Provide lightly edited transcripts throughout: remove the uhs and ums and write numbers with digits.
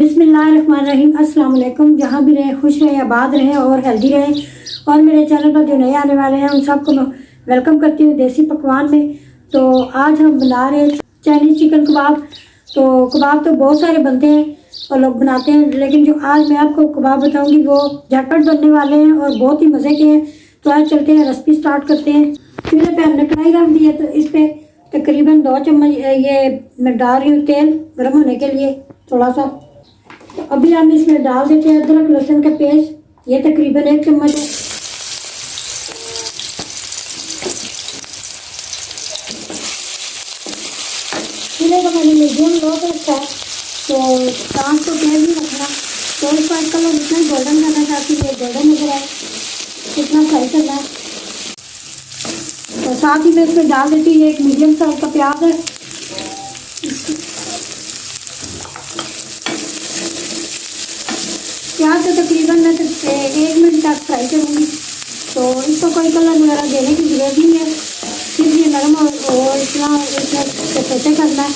बिस्मिल्लाहिर्रहमानिर्रहीम। अस्सलाम वालेकुम। जहाँ भी रहें खुश रहें, आबाद रहें और हेल्दी रहें। और मेरे चैनल पर जो नए आने वाले हैं उन सबको मैं वेलकम करती हूँ देसी पकवान में। तो आज हम बना रहे हैं चाइनीज़ चिकन कबाब। तो कबाब तो बहुत सारे बनते हैं और लोग बनाते हैं, लेकिन जो आज मैं आपको कबाब बताऊँगी वो झटपट बनने वाले हैं और बहुत ही मज़े के हैं। तो आज चलते हैं, रेसिपी स्टार्ट करते हैं। चूल्हे पे हमने कढ़ाई रख दी है, तो इस पर तकरीबन 2 चम्मच ये मैं डाल रही हूँ तेल गर्म होने के लिए थोड़ा सा। तो अभी हम इसमें डाल देते हैं अदरक लहसुन का पेस्ट, ये तकरीबन 1 चम्मच है। चूल्हे को मैंने मीडियम लो पे रखा है, तो आँच को तेज नहीं रखना। तो इसका कलर जितना गोल्डन करना चाहती है गोल्डन नजर आए इतना फ्राई करना है। तो साथ ही मैं इसमें डाल देती हूँ एक मीडियम साइज का प्याज है। प्याज को तकरीबन मैं 1 मिनट तक फ्राई करूँगी। तो इसको कोई कलर वगैरह देने की जरूरत नहीं है, सिर्फ ये नरम और इतना इसमें करना है।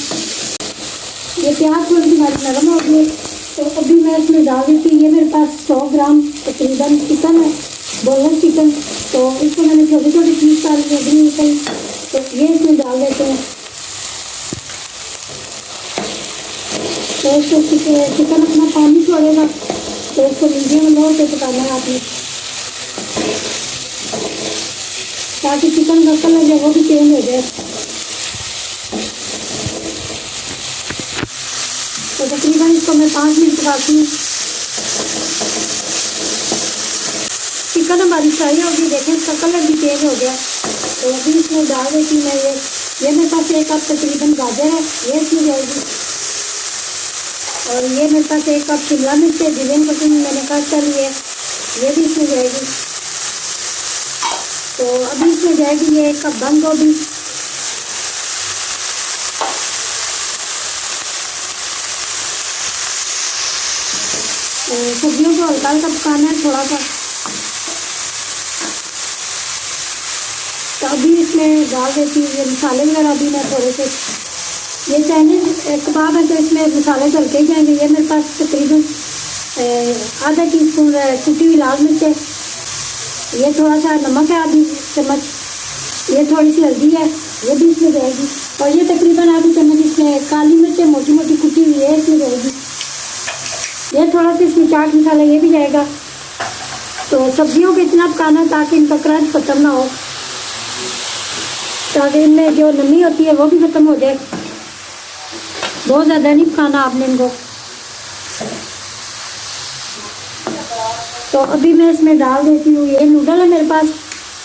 ये प्याज थोड़ी सी नरम हो गई, तो अभी मैं इसमें डाल देती हूँ। ये मेरे पास 100 ग्राम तकरीबन चिकन है, बोनलेस चिकन। तो इसको मैंने छोटी छोटी पीस डाल दी, तो ये इसमें डाल देते हैं। तो इसको चिकन अपना पानी छोड़ेगा, तो इसको मीडियम लो पे पकाना है आपने, ताकि चिकन का कलर जो वो भी चेंज हो जाए। तो तकरीबन इसको मैं 5 मिनट पकाती हूँ। चिकन हमारी फ्राई होगी, देखें इसका कलर भी चेंज हो गया। तो अभी इसमें डाल देती हूँ मैं ये मेरे पास 1 कप तकरीबन गाजर है, ये इसमें जाएगी। और ये मेरे पास 1 कप शिमला मिर्च है, जिलेन पसंद मैंने कट कर ली है, ये भी इसमें जाएगी। तो अभी इसमें जाएगी ये 1 कप बंद गोभी। तो सब्जियों को हल्का हल्का पकाना है थोड़ा सा। तो अभी इसमें डाल देती हूँ ये मसाले वगैरह। अभी मैं थोड़े से, ये चाइनीज़ कबाब है तो इसमें मसाले चल के जाएंगे। ये मेरे पास तकरीबन आधा टीस्पून कुटी हुई लाल मिर्च है, ये थोड़ा सा नमक है आधी चम्मच, ये थोड़ी सी हल्दी है, ये भी इसमें जाएगी। और ये तकरीबन आधी चम्मच इसमें काली मिर्च है, मोटी मोटी कुटी हुई है, इसमें जाएगी। ये थोड़ा सा इसमें चाट मसाला ये भी जाएगा। तो सब्जियों को इतना पकाना ताकि इनका क्रंच खत्म ना हो, ताकि इनमें जो नमी होती है वो भी खत्म हो जाए। बहुत ज़्यादा नहीं पकाना आपने इनको। तो अभी मैं इसमें डाल देती हूँ ये नूडल है मेरे पास,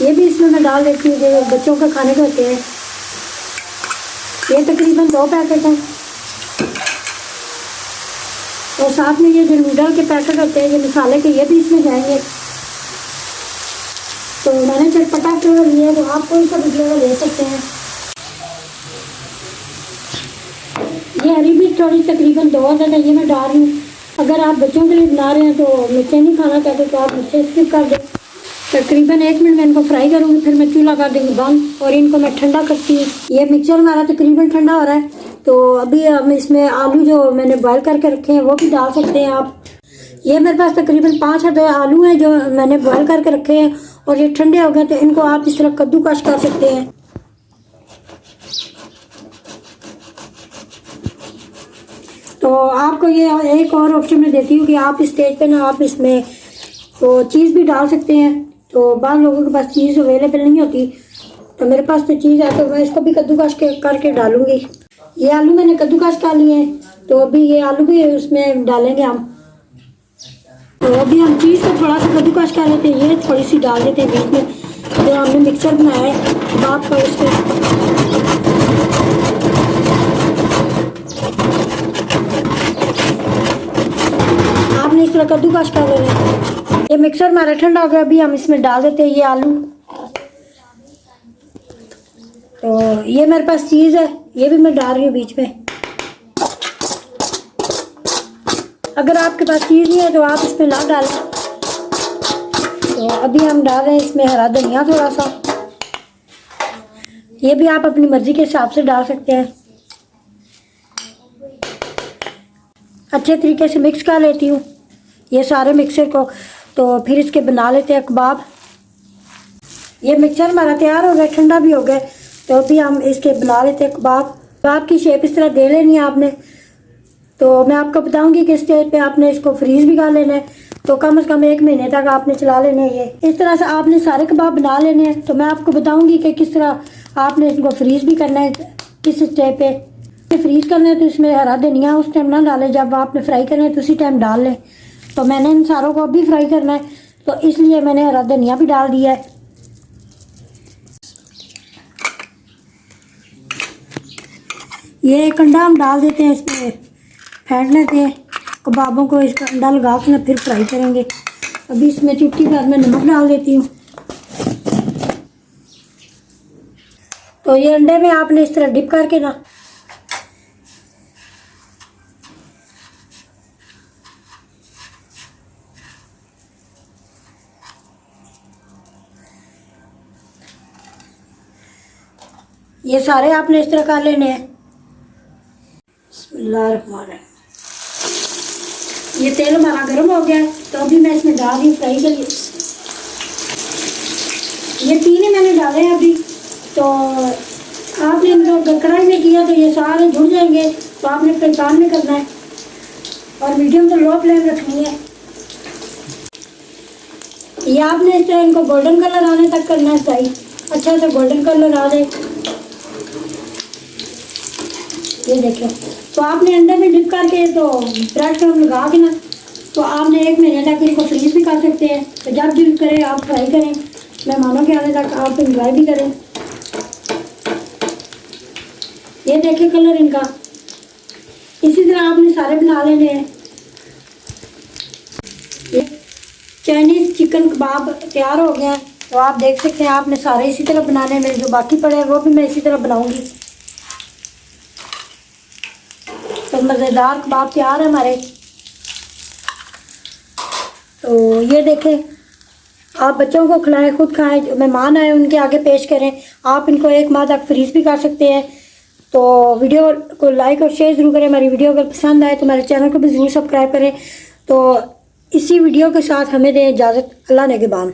ये भी इसमें मैं डाल देती हूँ, जो बच्चों के खाने के होते हैं। ये तकरीबन 2 पैकेट हैं। और साथ में ये जो नूडल के पैकेट होते हैं ये मसाले के, ये भी इसमें जाएंगे। तो मैंने चटपटा फ्लेवर लिया है, तो आप कोई सा भी फ्लेवर ले सकते हैं। ये हरी मिर्च थोड़ी तकरीबन 2 अदद है, ये मैं डाल रही हूँ। अगर आप बच्चों के लिए बना रहे हैं तो मिर्चें नहीं खाना चाहते तो आप मिर्चें स्किप कर दें। तकरीबन 1 मिनट मैं इनको फ्राई करूँगी, फिर मैं चूल्हा कर दूँगी बंद और इनको मैं ठंडा करती हूँ। ये मिक्सचर हमारा तकरीबन ठंडा हो रहा है। तो अभी हम इसमें आलू जो मैंने बॉयल करके रखे हैं वो भी डाल सकते हैं आप। ये मेरे पास तकरीबन 5 आलू हैं जो मैंने बॉयल करके रखे हैं, और ये ठंडे हो गए, तो इनको आप इस तरह कद्दूकश कर सकते हैं। तो आपको ये एक और ऑप्शन में देती हूँ कि आप इस स्टेज पे ना आप इसमें तो चीज़ भी डाल सकते हैं। तो बाद लोगों के पास चीज़ अवेलेबल नहीं होती, तो मेरे पास तो चीज़ है, तो मैं इसको भी कद्दूकश करके डालूँगी। ये आलू मैंने कद्दूकश कर लिए हैं, तो अभी ये आलू भी उसमें डालेंगे हम। तो अभी हम चीज़ को थोड़ा सा कद्दूकश कर लेते हैं, ये थोड़ी सी डाल देते हैं बीच में जो हमने मिक्सचर बनाया है कबाब का, उसको आपने इस तरह कद्दूकश कर लेना है। ये मिक्सर हमारा ठंडा हो गया, अभी हम इसमें डाल देते हैं ये आलू। तो ये मेरे पास चीज़ है, ये भी मैं डाल रही हूँ बीच में। अगर आपके पास चीज़ नहीं है तो आप इसमें ना डालें। तो अभी हम डाल रहे हैं इसमें हरा धनिया थोड़ा सा, ये भी आप अपनी मर्ज़ी के हिसाब से डाल सकते हैं। अच्छे तरीके से मिक्स कर लेती हूँ ये सारे मिक्सर को। तो फिर इसके बना लेते हैं कबाब। ये मिक्सर हमारा तैयार हो गया, ठंडा भी हो गया। तो अभी हम इसके बना लेते हैं कबाब। कबाब की शेप इस तरह दे लेनी है आपने। तो मैं आपको बताऊंगी कि स्टेज पे आपने इसको फ्रीज़ भी कर लेना है। तो कम से कम 1 महीने तक आपने चला लेना है। ये इस तरह से आपने सारे कबाब बना लेने हैं। तो मैं आपको बताऊंगी कि किस तरह आपने इनको फ्रीज़ भी करना है। किस स्टेज पे फ्रीज़ करना है तो इसमें हरा धनिया उस टाइम ना डालें, जब आपने फ्राई करना है तो उसी टाइम डाल लें। तो मैंने इन सारों को अभी फ्राई करना है, तो इसलिए मैंने हरा धनिया भी डाल दिया है। ये एक अंडा हम डाल देते हैं इसमें, फेंट लेते हैं कबाबों को। इसका अंडा लगा के ना फिर फ्राई करेंगे। अभी इसमें चुटकी भर में नमक डाल देती हूँ। तो ये अंडे में आपने इस तरह डिप करके ना ये सारे आपने इस तरह कर लेने हैं। बिस्मिल्लाहिर्रहमानिर्रहीम। ये तेल हमारा गर्म हो गया है, तो अभी मैं इसमें डाल रही हूँ फ्राई के लिए। ये 3 ही मैंने डाले हैं अभी। तो आपने अगर कढ़ाई में किया तो ये सारे जुड़ जाएंगे। तो आपने फिर पैन में करना है और मीडियम तो लो फ्लेम रखनी है। ये आपने इस तरह इनको गोल्डन कलर आने तक करना है फ्राई। अच्छा सा गोल्डन कलर आ जाए। ये देखो, तो आपने अंडे में डिप करके तो ब्रेड क्रम्ब लगा के ना, तो आपने 1 महीने तक इनको फ्रीज भी कर सकते हैं। तो जब दिल करे आप फ्राई करें, मेहमानों के आने तक आप इंजॉय भी करें। ये देखिए कलर इनका। इसी तरह आपने सारे बना लेने हैं। चाइनीज़ चिकन कबाब तैयार हो गया। तो आप देख सकते हैं आपने सारे इसी तरह बनाने में, जो बाकी पड़े हैं वो भी मैं इसी तरह बनाऊंगी। तो मज़ेदार कबाब तैयार है हमारे। तो ये देखें, आप बच्चों को खिलाएं, खुद खाएं, जो मेहमान आए उनके आगे पेश करें। आप इनको 1 माह तक फ्रीज भी कर सकते हैं। तो वीडियो को लाइक और शेयर ज़रूर करें। हमारी वीडियो अगर पसंद आए तो हमारे चैनल को भी ज़रूर सब्सक्राइब करें। तो इसी वीडियो के साथ हमें दें इजाज़त। अल्लाह नेगहबान।